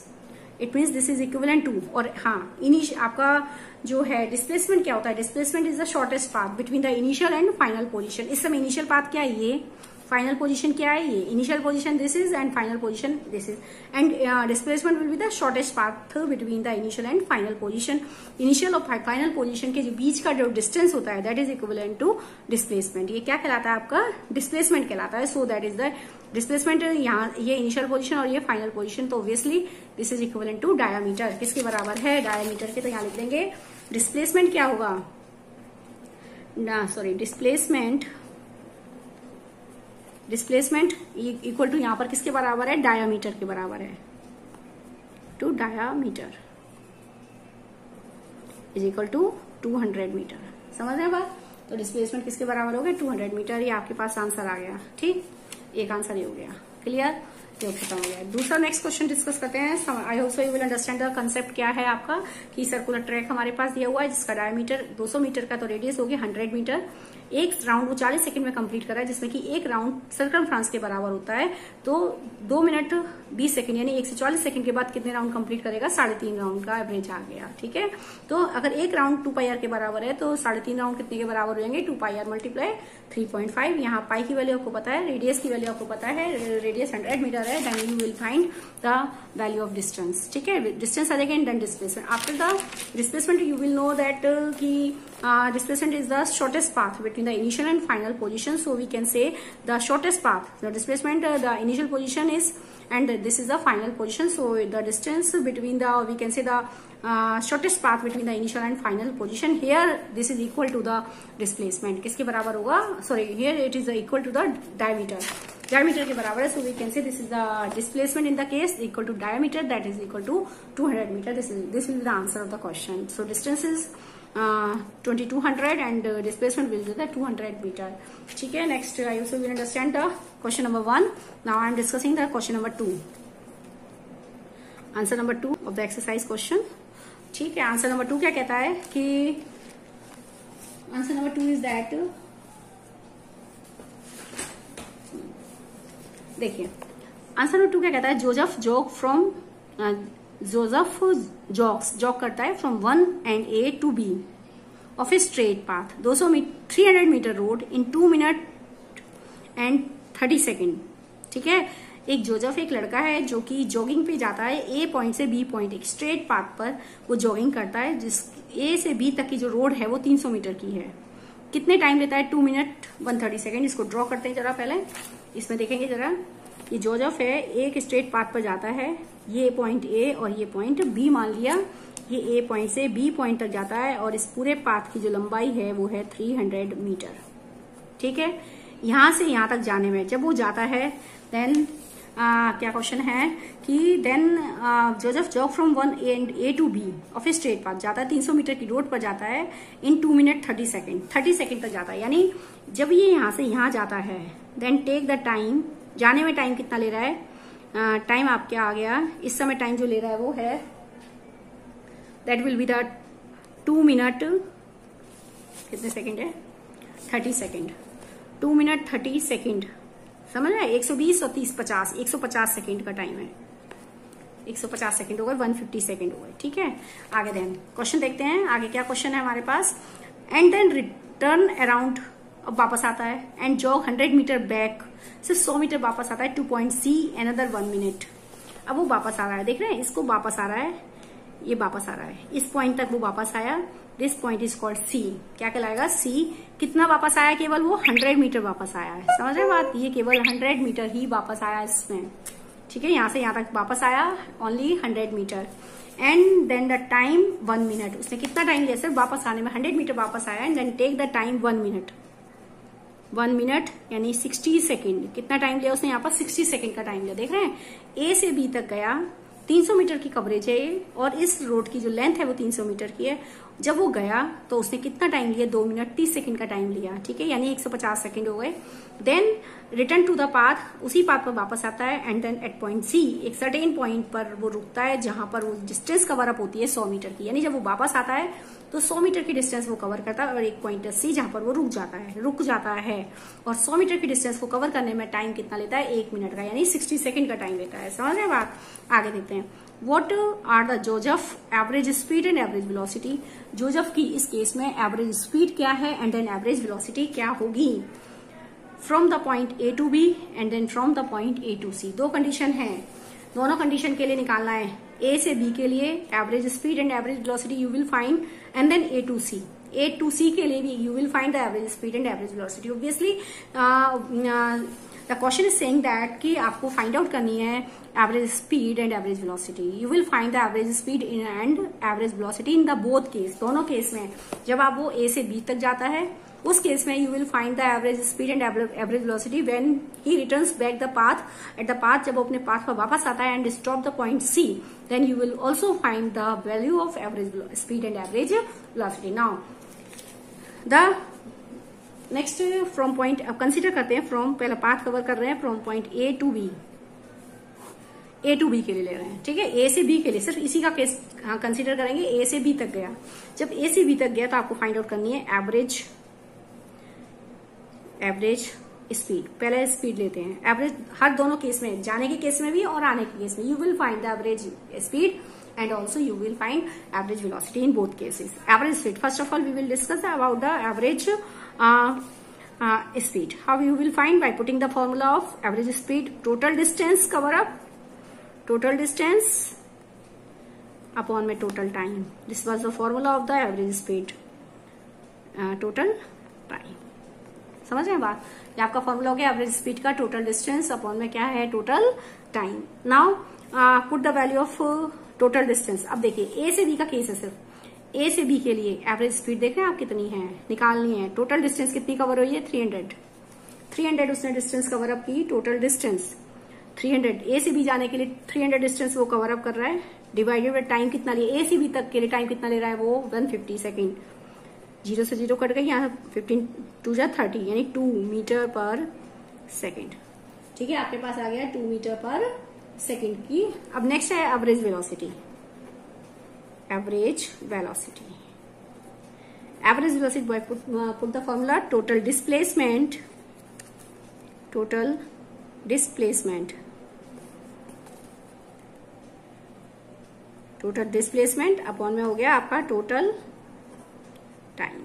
it means this is equivalent to. और हाँ, आपका जो है डिस्प्लेसमेंट क्या होता है, displacement is the shortest path between the initial and final position. इस समय इनिशियल पाथ क्या है, ये फाइनल पोजीशन क्या है, ये initial position this is and final position this is, and displacement will be the shortest path between the initial and final position. Initial और final position के जो बीच का जो डिस्टेंस होता है that is equivalent to displacement. ये क्या कहलाता है आपका डिस्प्लेसमेंट कहलाता है। So that is the displacement, यहाँ ये इनिशियल पोजीशन और ये फाइनल पोजीशन, तो obviously this is equivalent to diameter. किसके बराबर है, डायामीटर के। तो यहाँ लिख देंगे डिस्प्लेसमेंट क्या होगा, डिस्प्लेसमेंट इक्वल टू यहाँ पर किसके बराबर है, डायामीटर के बराबर है, to diameter is equal to 200 metre. समझ रहे बात। तो डिस्प्लेसमेंट किसके बराबर हो गया 200 मीटर। ये आपके पास आंसर आ गया, ठीक, एक आंसर ये हो गया, क्लियर, ये खत्म हो गया। दूसरा नेक्स्ट क्वेश्चन डिस्कस करते हैं। I hope so you will understand the concept क्या है आपका, कि सर्कुलर ट्रैक हमारे पास दिया हुआ है जिसका डायमीटर 200 मीटर का, तो रेडियस होगी 100 मीटर। एक राउंड वो 40 सेकंड में कंप्लीट कर रहा है, जिसमें कि एक राउंड सर्कमफ्रेंस के बराबर होता है। तो 2 मिनट 20 सेकंड यानी 140 सेकंड के बाद कितने राउंड कंप्लीट करेगा, 3.5 राउंड का एवरेज आ गया, ठीक है। तो अगर एक राउंड 2 पाई आर के बराबर है तो 3.5 राउंड कितने के बराबर हो जाएंगे, 2 पाई आर मल्टीप्लाई 3.5। यहाँ पाई की वैल्यू आपको पता है, रेडियस की वैल्यू आपको पता है, रेडियस 100 मीटर है, then you will find the value of distance, ठीक है। डिस्टेंस आ जाएगा and then displacement. After the displacement you will know that कि displacement is the shortest path between the initial and final position. So we can say the shortest path, the displacement, the initial position is, and this is the final position. So the distance between the, we can say the shortest path between the initial and final position. Here this is equal to the displacement. किसके बराबर होगा, sorry, here it is equal to the diameter. Diameter के बराबर है. So we can say this is the displacement in the case equal to diameter, that is equal to 200 meter. This will be the answer of the question. So distance is 2200 and displacement will be the 200 meter. ठीक है. Next I also will understand the question number 1. Now I am discussing the question number 2. Answer number 2 of the exercise question. ठीक है. Answer number 2 क्या कहता है कि answer number 2 is that, देखिए answer number 2 क्या कहता है, जोसेफ जॉग करता है from 1 and A to B of a straight path 300 metre road in 2 minute and 30 second. ठीक है. एक जोसेफ एक लड़का है जो कि जॉगिंग पे जाता है ए पॉइंट से बी पॉइंट, एक स्ट्रेट पाथ पर वो जॉगिंग करता है, जिस ए से बी तक की जो रोड है वो 300 मीटर की है. कितने टाइम लेता है, 2 मिनट 130 सेकेंड. इसको ड्रॉ करते हैं जरा. पहले इसमें देखेंगे जरा, ये जोसेफ है एक स्ट्रेट पाथ पर जाता है, ये पॉइंट ए और ये पॉइंट बी मान लिया, ये ए पॉइंट से बी पॉइंट तक जाता है और इस पूरे पाथ की जो लंबाई है वो है 300 मीटर. ठीक है. यहां से यहां तक जाने में जब वो जाता है देन क्या क्वेश्चन है कि then Joseph jog from 1 and A to B of a straight path, जाता है 300 मीटर की रोड पर जाता है इन 2 मिनट 30 सेकेंड, 30 सेकेंड तक जाता है. यानी जब ये यहां से यहां जाता है देन टेक द टाइम, जाने में टाइम कितना ले रहा है, टाइम आपके आ गया इस समय टाइम जो ले रहा है वो है that will be the 2 minute कितने सेकेंड है 30 सेकेंड, 2 मिनट 30 सेकेंड. समझ रहे हैं. 120 और 30 50 150 सेकेंड का टाइम है. 150 सेकेंड होगा, 150 सेकेंड होगा. ठीक है. आगे देन क्वेश्चन देखते हैं आगे क्या क्वेश्चन है हमारे पास. एंड देन रिटर्न अराउंड, अब वापस आता है एंड जॉग 100 मीटर बैक, सिर्फ 100 मीटर वापस आता है to point C, another 1 minute. अब वो वापस आ रहा है, देख रहे हैं इसको वापस आ रहा है, ये वापस आ रहा है, इस पॉइंट तक वो वापस आया, दिस पॉइंट इज कॉल्ड सी। क्या कहलाएगा? सी। कितना वापस आया? केवल वो 100 मीटर वापस आया है। समझ रहे बात? ये केवल 100 मीटर ही वापस आया इसमें, ठीक है। यहां से यहां तक वापस आया only 100 metre. And then the time 1 minute. उसने कितना टाइम लिया? सिर्फ वापस आने में 100 मीटर वापस आया। And then take the time 1 minute. 1 minute यानी 60 सेकेंड। कितना टाइम लिया उसने? यहाँ पर 60 सेकेंड का टाइम लिया। देख रहे हैं, ए से बी तक गया, 300 मीटर की कवरेज है और इस रोड की जो लेंथ है वो 300 मीटर की है। जब वो गया तो उसने कितना टाइम लिया? 2 मिनट 30 सेकंड का टाइम लिया, ठीक है, यानी 150 सेकंड हो गए। Then return to the path, उसी पाथ पर वापस आता है। And then at point C, एक सर्टेन पॉइंट पर वो रुकता है जहां पर वो डिस्टेंस कवर अप होती है 100 मीटर की। यानी जब वो वापस आता है तो 100 मीटर की डिस्टेंस वो कवर करता है और एक पॉइंट सी जहां पर वो रुक जाता है। और 100 मीटर की डिस्टेंस को कवर करने में टाइम कितना लेता है? 1 मिनट का, यानी 60 सेकंड का टाइम लेता है। समझ रहे बात? आगे देखते हैं। What are the Joseph average speed and average velocity? Joseph की इस केस में एवरेज स्पीड क्या है एंड देन एवरेज वेलोसिटी क्या होगी? From the point A to B and then from the point A to C. दो condition है, दोनों कंडीशन के लिए निकालना है। ए से बी के लिए average speed and average velocity you will find, and then A to C. A to C के लिए भी you will find the average speed and average velocity. Obviously the question is saying that कि आपको find out करनी है average speed and average velocity. You will find the average speed and average velocity in the both case. दोनों case में जब आप वो ए से बी तक जाता है उस केस में you will find the average speed and average velocity when he returns back the path. At the path, जब वो अपने पाथ पर वापस आता है and stop the point C, then you will also find the value of average speed and average velocity. Now the next from point, अब consider करते हैं फ्रॉम, पहला पाथ कवर कर रहे हैं from point A to B. A to B के लिए ले रहे हैं, ठीक है। ए से बी के लिए सिर्फ इसी का केस कंसिडर करेंगे। ए से बी तक गया, जब ए से बी तक गया तो आपको फाइंड आउट करनी है एवरेज स्पीड। पहले स्पीड लेते हैं, एवरेज हर दोनों केस में, जाने के केस में भी और आने के केस में। You will find the average speed and also you will find average velocity in both cases. Average speed, first of all we will discuss about the average speed. How you will find? By putting the formula of average speed, total distance cover up, total distance upon my total time. This was the formula of the average speed, total time. समझ रहे हैं बात? ये आपका formula हो गया average speed का, total distance upon में क्या है? Total time. Now put the value of total distance. अब देखिए ए से बी का केस है, सिर्फ ए से बी के लिए एवरेज स्पीड देख रहे हैं आप कितनी है, निकालनी है। टोटल डिस्टेंस कितनी कवर हुई है? 300 उसने डिस्टेंस कवर अप की। टोटल डिस्टेंस 300, ए से बी जाने के लिए 300 डिस्टेंस वो कवर अप कर रहा है। डिवाइडेड बाय टाइम कितना लिया? ए से बी तक के लिए टाइम कितना ले रहा है वो? 150 सेकेंड। 0 से 0 कट गई, यहाँ 15 2 जा 30, यानी 2 मीटर पर सेकेंड, ठीक है। आपके पास आ गया 2 मीटर पर सेकेंड की। अब नेक्स्ट है average velocity. Average velocity buy put the formula total displacement upon में हो गया आपका टोटल टाइम,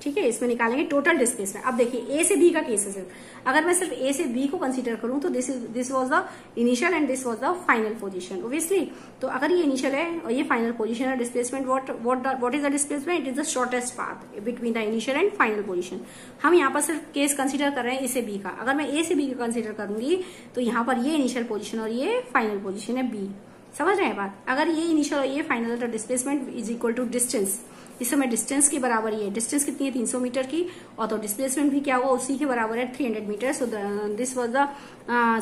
ठीक है। इसमें निकालेंगे टोटल डिस्प्लेसमेंट। अब देखिए ए से बी का केस है सिर्फ, अगर मैं सिर्फ ए से बी को कंसीडर करूं तो this was the initial and this was the final position. Obviously तो अगर ये इनिशियल है और ये फाइनल पोजीशन है, displacement what is the displacement? It is the shortest path between the initial and final position. हम यहाँ पर सिर्फ केस कंसीडर कर रहे हैं ए से बी का। अगर मैं ए से बी का कंसीडर करूंगी तो यहाँ पर ये इनिशियल पोजीशन और ये फाइनल पोजीशन है बी। समझ रहे हैं बात? अगर ये इनिशियल और ये फाइनल, तो displacement is equal to distance. इस समय डिस्टेंस के बराबर ही है। डिस्टेंस कितनी है? 300 मीटर की, और तो डिस्प्लेसमेंट भी क्या हुआ? उसी के बराबर है, 300 metre. So this was the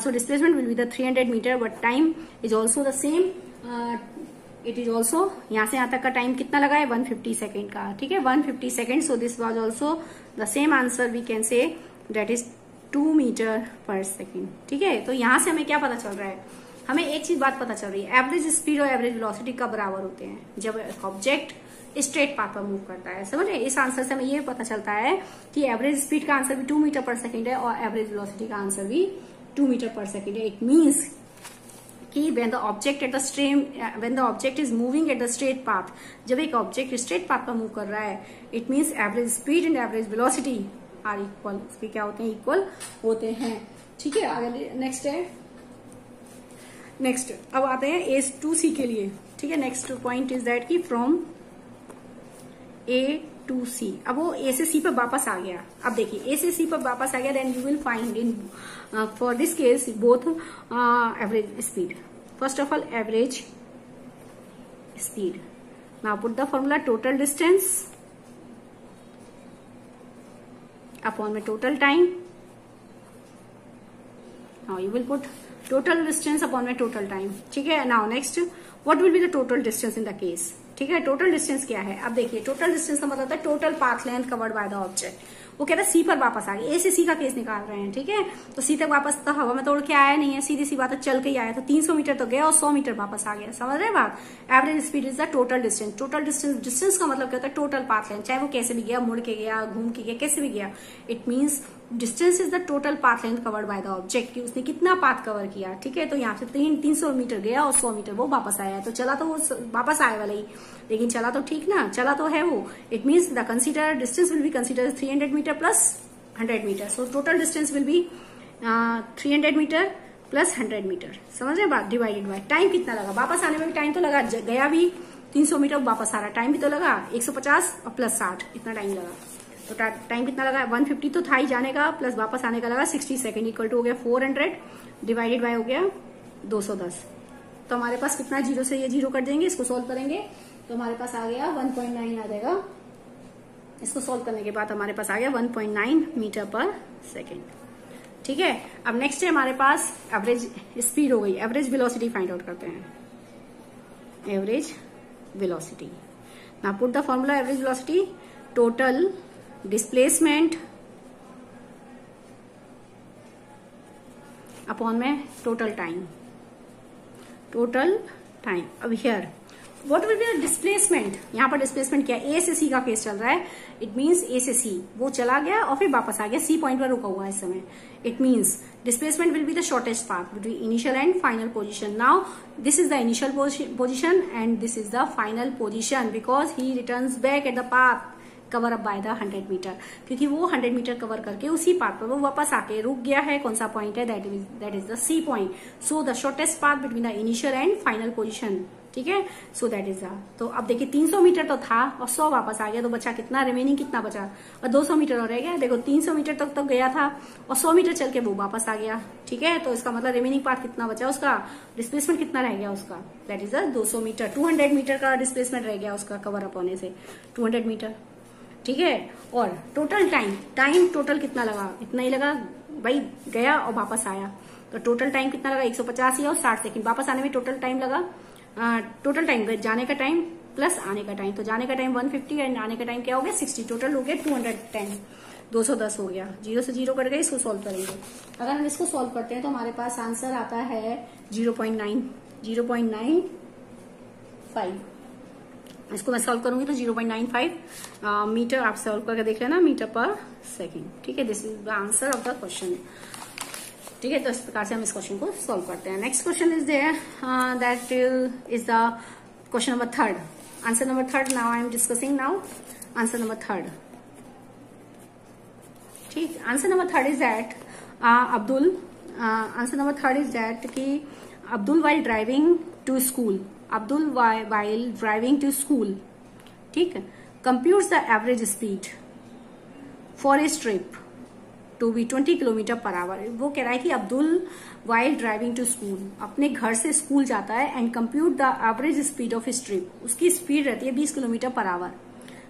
so displacement will be the 300 metre, but time is also the same. It is also, यहाँ से यहाँ तक का टाइम कितना लगा है? 150 सेकेंड का, ठीक है, 150 second. So this was also the same answer, we can say that is 2 metre पर सेकेंड, ठीक है। तो यहाँ से हमें क्या पता चल रहा है? हमें एक चीज बात पता चल रही है, एवरेज स्पीड और एवरेज वेलोसिटी कब बराबर होते हैं? जब ऑब्जेक्ट स्ट्रेट पाथ पर मूव करता है। समझ रहे? इस आंसर से हमें ये पता चलता है कि एवरेज स्पीड का आंसर भी 2 मीटर पर सेकेंड है और एवरेज वेलोसिटी का आंसर भी 2 मीटर पर सेकेंड है। इट मीन्स कि when the object is moving at the straight path, जब एक ऑब्जेक्ट स्ट्रेट पाथ पर मूव कर रहा है, it means average speed and average velocity are equal. इसके क्या होते हैं? इक्वल होते हैं, ठीक है। आगे नेक्स्ट है, नेक्स्ट अब आते हैं ए टू सी के लिए। ठीक है, नेक्स्ट पॉइंट इज दैट कि फ्रॉम ए टू सी, अब वो ए से सी पर वापस आ गया। अब देखिए ए से सी पर वापस आ गया, then you will find in for this case both average speed. First of all average speed, now put the formula total distance upon में total time. Now you will put total distance upon में total time, ठीक है। Now next what will be the total distance in the case, ठीक है। Total distance क्या है, अब देखिए टोटल डिस्टेंस का मतलब होता है total path length covered by the object. वो कह रहा है सी पर वापस आ गया, ए से सी का केस निकाल रहे हैं, ठीक है। तो सी तक वापस तो हवा में तोड़ के आया नहीं है, सीधी सी बात है, चल के ही आया। तो 300 मीटर तो गया और 100 मीटर वापस आ गया, समझ रहे बात। Average speed is the total distance. Total distance का मतलब क्या होता है, टोटल पाथ लेंथ, चाहे वो कैसे भी गया, मुड़ के गया, घूम के गया, कैसे भी गया। It means distance is the total path length covered by the object, कि उसने कितना पाथ कवर किया, ठीक है। तो यहाँ से 300 मीटर गया और 100 मीटर वो वापस आया, तो चला तो वो वापस आए वाला ही, लेकिन चला तो ठीक ना, चला तो है वो। It means the consider distance will be consider 300 metre plus 100 metre. So total distance will be 300 metre plus 100 metre, समझ रहे बात। डिवाइडेड बाय टाइम कितना लगा, वापस आने में भी टाइम तो लगा, गया भी 300 मीटर वापस आ रहा, टाइम भी तो लगा 150 और प्लस 60, इतना टाइम लगा। तो टाइम कितना लगा, 150 तो था ही जाने का, प्लस वापस आने का लगा 60 सेकेंड, इक्वल टू हो गया 400 डिवाइडेड बाय हो गया 210। तो हमारे पास कितना, जीरो से ये जीरो कट देंगे, इसको सोल्व करेंगे तो हमारे पास आ गया 1.9 आ जाएगा। इसको सोल्व करने के बाद हमारे पास आ गया 1.9 मीटर पर सेकेंड, ठीक है। अब नेक्स्ट है हमारे पास एवरेज स्पीड हो गई, एवरेज वेलोसिटी फाइंड आउट करते हैं। Average velocity, now put the formula average velocity, total displacement upon में टोटल टाइम। टोटल टाइम, अब here what will be the displacement, यहाँ पर डिस्प्लेसमेंट क्या है, ए से सी का केस चल रहा है। इट मीन्स ए से सी वो चला गया और फिर वापस आ गया, सी पॉइंट पर रुका हुआ है इस समय। It means displacement will be the shortest path between initial and final position. Now this is the initial position and this is the final position, because he returns back at the path cover up by the 100 metre, क्योंकि वो 100 metre cover करके उसी path पर वो वापस आके रुक गया है। कौन सा पॉइंट है, that is the C point. So the shortest path between the initial and final position, ठीक है। सो दैट इज द, तो अब देखिए 300 मीटर तो था और 100 वापस आ गया, तो बचा कितना, रिमेनिंग कितना बचा, और 200 मीटर और रह गया। देखो 300 मीटर तक तो गया था और 100 मीटर चल के वो वापस आ गया, ठीक है। तो इसका मतलब रिमेनिंग पार्ट कितना बचा, उसका डिस्प्लेसमेंट कितना रह गया उसका, that is the 200 metre. 200 metre का डिस्प्लेसमेंट रह गया उसका कवर अप होने से, 200 मीटर, ठीक है। और टोटल टाइम टोटल कितना लगा, इतना ही लगा भाई, गया और वापस आया, तो टोटल टाइम कितना लगा, 185 और 60 सेकंड। वापस आने में टोटल टाइम लगा, टोटल टाइम जाने का टाइम प्लस आने का टाइम, तो जाने का टाइम 150 एंड आने का टाइम क्या हो गया 60, टोटल हो गया 210, 210 हो गया। जीरो से जीरो कट गए, इसको सॉल्व करेंगे। अगर हम इसको सॉल्व करते हैं तो हमारे पास आंसर आता है 0.95। इसको मैं सॉल्व करूंगी तो 0.95 मीटर, आप सॉल्व करके देख लेना, मीटर पर सेकेंड, ठीक है। This is the answer of the question, ठीक है। तो इस प्रकार से हम इस क्वेश्चन को सॉल्व करते हैं। Next question is there, that is the question number 3, answer number 3। Now I am discussing now answer number 3, ठीक। Answer number 3 is that Abdul, answer number 3 is that कि Abdul while driving to school, Abdul while driving to school, ठीक, computes the average speed for a trip to be 20 kilometre per hour. वो कह रहा है कि Abdul while driving to school, अपने घर से स्कूल जाता है, and compute the average speed of his trip, उसकी स्पीड रहती है 20 किलोमीटर पर आवर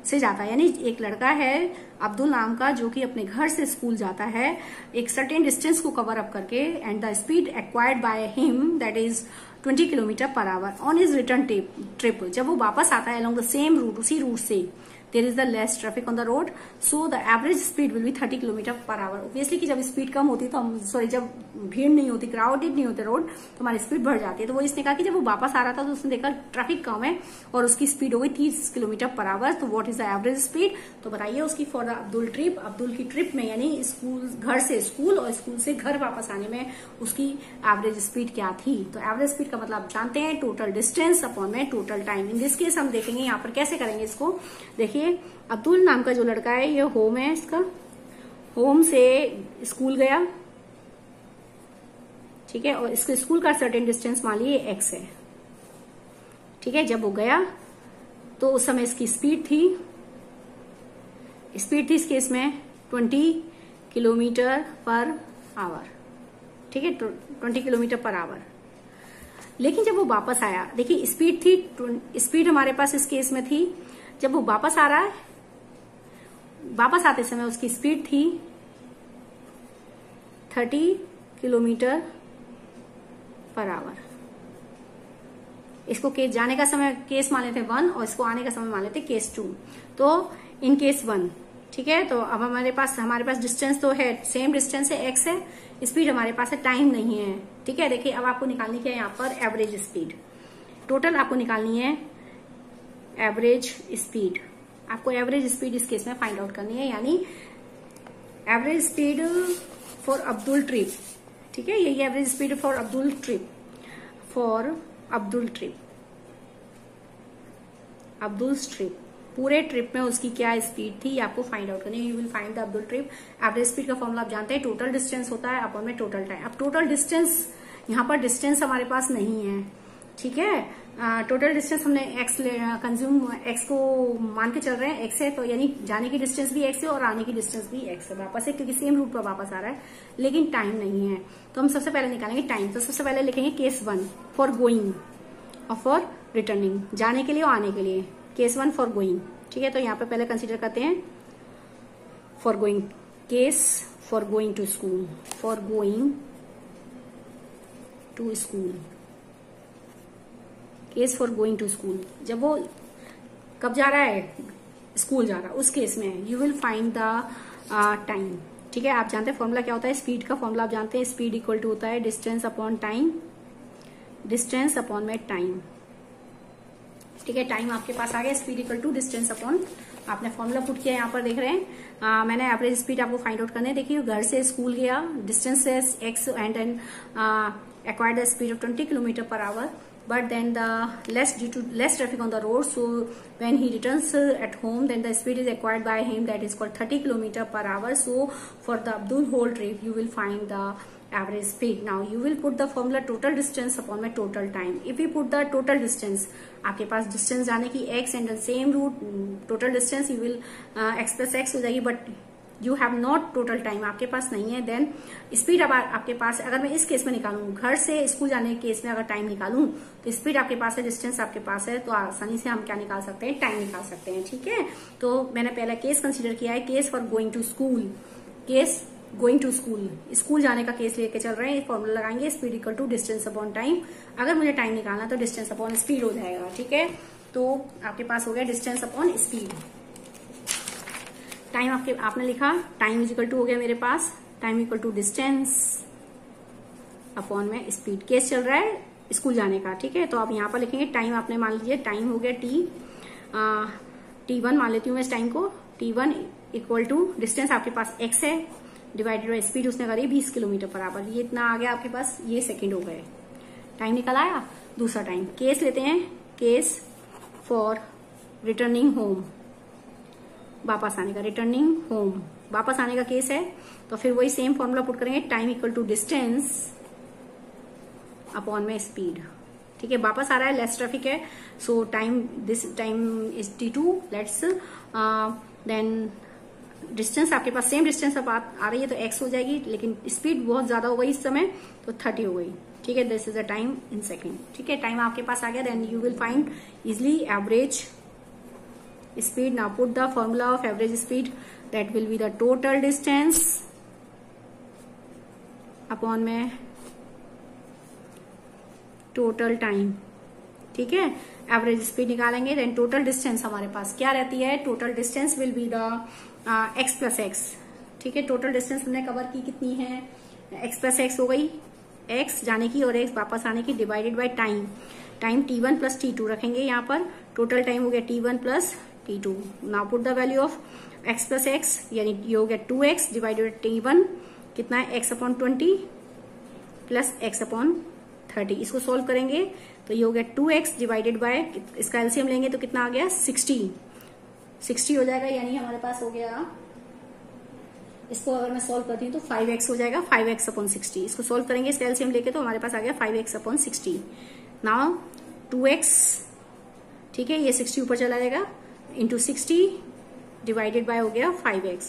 से जाता है। यानी एक लड़का है अब्दुल नाम का, जो कि अपने घर से स्कूल जाता है एक सर्टेन डिस्टेंस को कवर अप करके, and the speed acquired by him that is 20 kilometre per hour on his return trip. जब वो वापस आता है अलोंग द सेम रूट, उसी रूट से, there is the less traffic on the road, so the average speed will be 30 kilometre per hour. Obviously कि जब speed कम होती है तो सॉरी, जब भीड़ नहीं होती, क्राउडेड नहीं होते रोड, तो हमारी स्पीड बढ़ जाती है। तो वो इसने कहा कि जब वो वापस आ रहा था तो उसने देखा ट्रैफिक कम है और उसकी स्पीड हो गई 30 किलोमीटर पर आवर। तो what is the average speed, तो बताइए उसकी for the Abdul trip, Abdul की ट्रिप में, यानी स्कूल, घर से स्कूल और स्कूल से घर वापस आने में उसकी एवरेज स्पीड क्या थी। तो एवरेज स्पीड का मतलब जानते हैं, टोटल डिस्टेंस अपॉन में total time. In this case हम देखेंगे यहाँ पर कैसे करेंगे इसको। देखिए अब्दुल नाम का जो लड़का है, ये होम है इसका, होम से स्कूल गया, ठीक है, और इसके स्कूल का सर्टेन डिस्टेंस मान लीजिए x है, ठीक है, जब वो गया तो उस समय इसकी स्पीड थी इस केस में 20 किलोमीटर पर आवर, ठीक है, 20 किलोमीटर पर आवर। लेकिन जब वो वापस आया, देखिए स्पीड हमारे पास इस केस में थी, जब वो वापस आ रहा है, वापस आते समय उसकी स्पीड थी 30 किलोमीटर पर आवर। इसको केस जाने का समय केस मान लेते 1 और इसको आने का समय मान लेते केस 2। तो इन केस 1, ठीक है, तो अब हमारे पास डिस्टेंस तो है, सेम डिस्टेंस है, x है, स्पीड हमारे पास है, टाइम नहीं है, ठीक है। देखिए अब आपको निकालनी क्या है यहाँ पर एवरेज स्पीड, टोटल आपको निकालनी है एवरेज स्पीड। आपको एवरेज स्पीड इस केस में फाइंड आउट करनी है, यानी average speed for Abdul trip, ठीक है, यही average speed for Abdul trip, Abdul's trip, पूरे ट्रिप में उसकी क्या स्पीड थी ये आपको फाइंड आउट करनी है। You will find the Abdul trip. Average speed का फॉर्मूला आप जानते हैं, टोटल डिस्टेंस होता है अपॉन में टोटल टाइम। अब टोटल डिस्टेंस, यहाँ पर डिस्टेंस हमारे पास नहीं है, ठीक है, टोटल डिस्टेंस हमने एक्स को मान के चल रहे हैं, एक्स है, तो यानी जाने की डिस्टेंस भी एक्स है और आने की डिस्टेंस भी एक्स है वापस है, क्योंकि सेम रूट पर वापस आ रहा है, लेकिन टाइम नहीं है। तो हम सबसे पहले निकालेंगे टाइम। तो सबसे पहले लिखेंगे केस 1 फॉर गोइंग और फॉर रिटर्निंग, जाने के लिए और आने के लिए, केस 1 फॉर गोइंग, ठीक है। तो यहाँ पे पहले कंसीडर करते हैं for going, case for going to school, for going to school, case for going to school. जब वो कब जा रहा है, स्कूल जा रहा है, उस केस में you will find the time, ठीक है। आप जानते हैं फॉर्मूला क्या होता है, स्पीड का फॉर्मूला आप जानते हैं, स्पीड इक्वल टू होता है distance upon time, distance upon में टाइम, ठीक है। टाइम आपके पास आ गया, speed equal to distance upon, आपने फॉर्मूला पुट किया, यहाँ पर देख रहे हैं। मैंने एवरेज स्पीड आपको फाइंड आउट करने, देखिए घर से स्कूल गया, डिस्टेंस है x and acquired the speed of 20 kilometer per hour, but then due to less traffic on the road, so when he returns at home, then the speed is acquired by him, that is called 30 kilometer per hour. So for the Abdul whole trip you will find the average speed. Now you will put the formula total distance upon my total time. If you put the total distance, आपके पास distance जाने की x and the same route total distance, you will x plus x हो जाएगी, but you have not total time, आपके पास नहीं है। Then speed अब आपके पास, अगर मैं इस केस में निकालूं, घर से स्कूल जाने के केस में अगर टाइम निकालूं, तो स्पीड आपके पास है, डिस्टेंस आपके पास है, तो आसानी से हम क्या निकाल सकते हैं, टाइम निकाल सकते हैं, ठीक है। तो मैंने पहला केस कंसीडर किया है, case for going to school, case going to school, school जाने का केस लेके चल रहे हैं, फॉर्मूला लगाएंगे speed equal to distance upon time. अगर मुझे टाइम निकालना तो डिस्टेंस अपॉन स्पीड हो जाएगा, ठीक है। तो आपके पास हो गया डिस्टेंस अपॉन स्पीड। टाइम आपने लिखा, टाइम इज इक्वल टू हो गया मेरे पास, time equal to distance upon में स्पीड। केस चल रहा है स्कूल जाने का, ठीक है। तो आप यहाँ पर लिखेंगे टाइम, आपने मान लीजिए टाइम हो गया t1 मान लेती हूँ मैं इस टाइम को, t1 इक्वल टू डिस्टेंस आपके पास x है डिवाइडेड बाई स्पीड उसने करी 20 किलोमीटर पर आवर, ये इतना आ गया आपके पास, ये सेकंड हो गए, टाइम निकल आया। दूसरा टाइम केस लेते हैं, केस फॉर रिटर्निंग होम, वापस आने का, रिटर्निंग होम वापस आने का केस है, तो फिर वही सेम फॉर्मूला पुट करेंगे, time equal to distance upon में स्पीड, ठीक है। वापस आ रहा है, लेस ट्रैफिक है, so time is t2, let's then distance आपके पास सेम डिस्टेंस अब आ रही है तो x हो जाएगी, लेकिन स्पीड बहुत ज्यादा हो गई इस समय, तो 30 हो गई, ठीक है। This is the time in second, ठीक है। टाइम आपके पास आ गया, then you will find easily average speed. Now put the formula of average speed, that will be the total distance upon में total time, ठीक है। एवरेज स्पीड निकालेंगे, देन टोटल डिस्टेंस हमारे पास क्या रहती है, total distance will be the x plus x, ठीक है। टोटल डिस्टेंस हमने कवर की कितनी है, x प्लस एक्स हो गई, x जाने की और x वापस आने की, divided by time, time t1 plus t2 रखेंगे यहाँ पर, टोटल टाइम हो गया t1 plus t2। Now put the value of x plus x, यानी ये हो गया 2x डिवाइडेड t1 कितना है, x upon 20 plus x upon 30। इसको सॉल्व करेंगे तो ये हो गया 2x डिवाइडेड बाय, इसका एलसीएम लेंगे तो कितना आ गया 60 हो जाएगा, यानी हमारे पास हो गया, इसको अगर मैं सॉल्व करती हूँ तो 5x हो जाएगा, 5x अपॉन 60। इसको सॉल्व करेंगे इसका एलसीएम लेके तो हमारे पास आ गया 5x अपॉन 60। नाउ 2x ठीक है, ये 60 ऊपर चला जाएगा, इंटू 60 डिवाइडेड बाय हो गया 5x।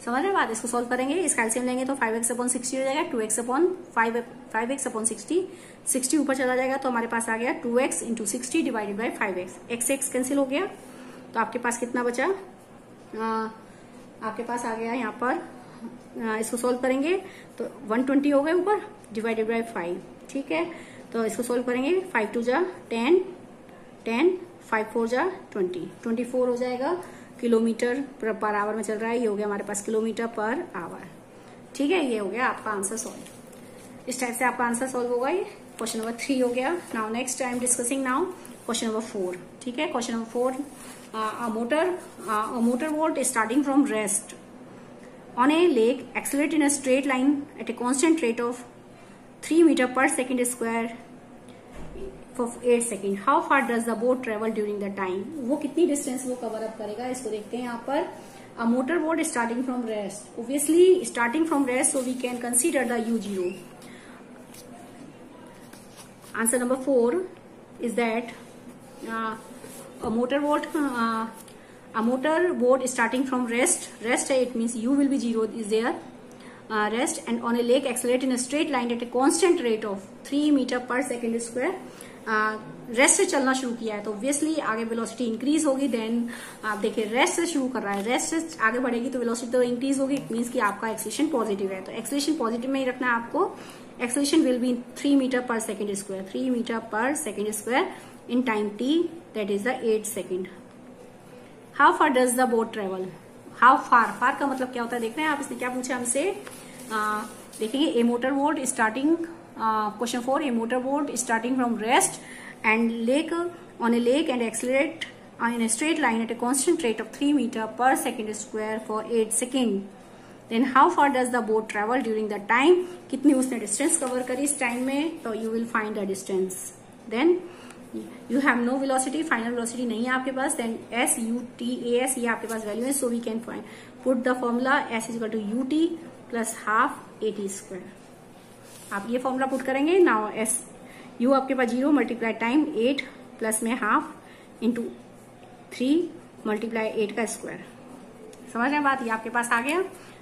समझ रहे बात? इसको सॉल्व करेंगे, इस कैल्सियम लेंगे तो 5x अपॉन 60 हो जाएगा, 2x अपॉन 5x अपॉन 60 ऊपर चला जाएगा तो हमारे पास आ गया 2x into 60 divided by 5x। x cancel हो गया तो आपके पास कितना बचा, आपके पास आ गया यहाँ पर, इसको सोल्व करेंगे तो 120 हो गए ऊपर डिवाइडेड बाय 5। ठीक है, तो इसको सोल्व करेंगे, 5 2 जा 10, 5 4 जा 20, 24 हो जाएगा किलोमीटर पर आवर में चल रहा है। ये हो गया हमारे पास किलोमीटर पर आवर। ठीक है, ये हो गया आपका आंसर सॉल्व। इस टाइप से आपका आंसर सॉल्व होगा। ये क्वेश्चन नंबर 3 हो गया। Now next I am discussing now question number 4। ठीक है, question number 4, a motor boat starting from rest on a lake accelerate in a straight line at a constant rate of 3 meter per second square for 8 seconds. How far does the boat travel during the time? वो कितनी distance वो cover up करेगा, इसको देखते हैं यहाँ पर। A motor boat starting from rest, obviously starting from rest, so we can consider the u0. Answer number 4 is that a motor boat starting from rest है, it means u will be 0 is there, rest, and on a lake accelerate in a straight line at a constant rate of 3 meter per second square. Rest से चलना शुरू किया है तो obviously आगे velocity increase होगी। Then आप देखिए रेस्ट से शुरू कर रहा है, रेस्ट से आगे बढ़ेगी तो वेलोसिटी तो इंक्रीज होगी, इट मीन्स कि आपका एक्सेलरेशन पॉजिटिव है। तो एक्सेलरेशन पॉजिटिव में ही रखना है आपको। एक्सेलरेशन विल बी 3 मीटर पर सेकेंड स्क्वायर, 3 मीटर पर second square in time t, that is the 8 second. How far does the boat travel? How far, far का मतलब क्या होता है देख रहे हैं आप। इसने क्या पूछा हमसे, देखेंगे a motor boat starting, question 4, a motor boat starting from rest and lake on a lake and accelerate in a straight line at a constant rate of 3 meter per second square for 8 seconds. Then how far does the boat travel during the time? कितनी उसने distance cover करी इस time में, तो you will find the distance. Then you have no velocity, final velocity नहीं है आपके पास। Then s u t a s ये आपके पास वैल्यू है, so we can find put the formula s is equal to ut plus half at square। आप ये formula put करेंगे। Now s u आपके पास 0 मल्टीप्लाई टाइम 8 प्लस में half into 3 multiply 8 का square. समझ रहे हैं बात, ये आपके पास आ गया।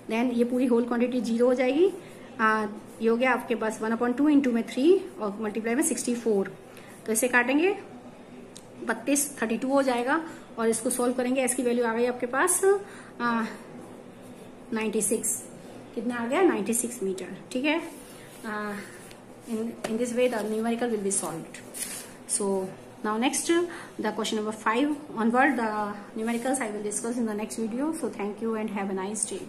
देन ये पूरी होल क्वांटिटी 0 हो जाएगी। ये हो गया आपके पास 1/2 इंटू में 3 और मल्टीप्लाई में 64। तो इसे काटेंगे 32 32 हो जाएगा और इसको सोल्व करेंगे। इसकी वैल्यू आ गई आपके पास 96। कितना आ गया? 96 मीटर। ठीक है, in this way the numerical will be solved. So now next the question number 5 onward, the numericals I will discuss in the next video. So thank you and have a nice day.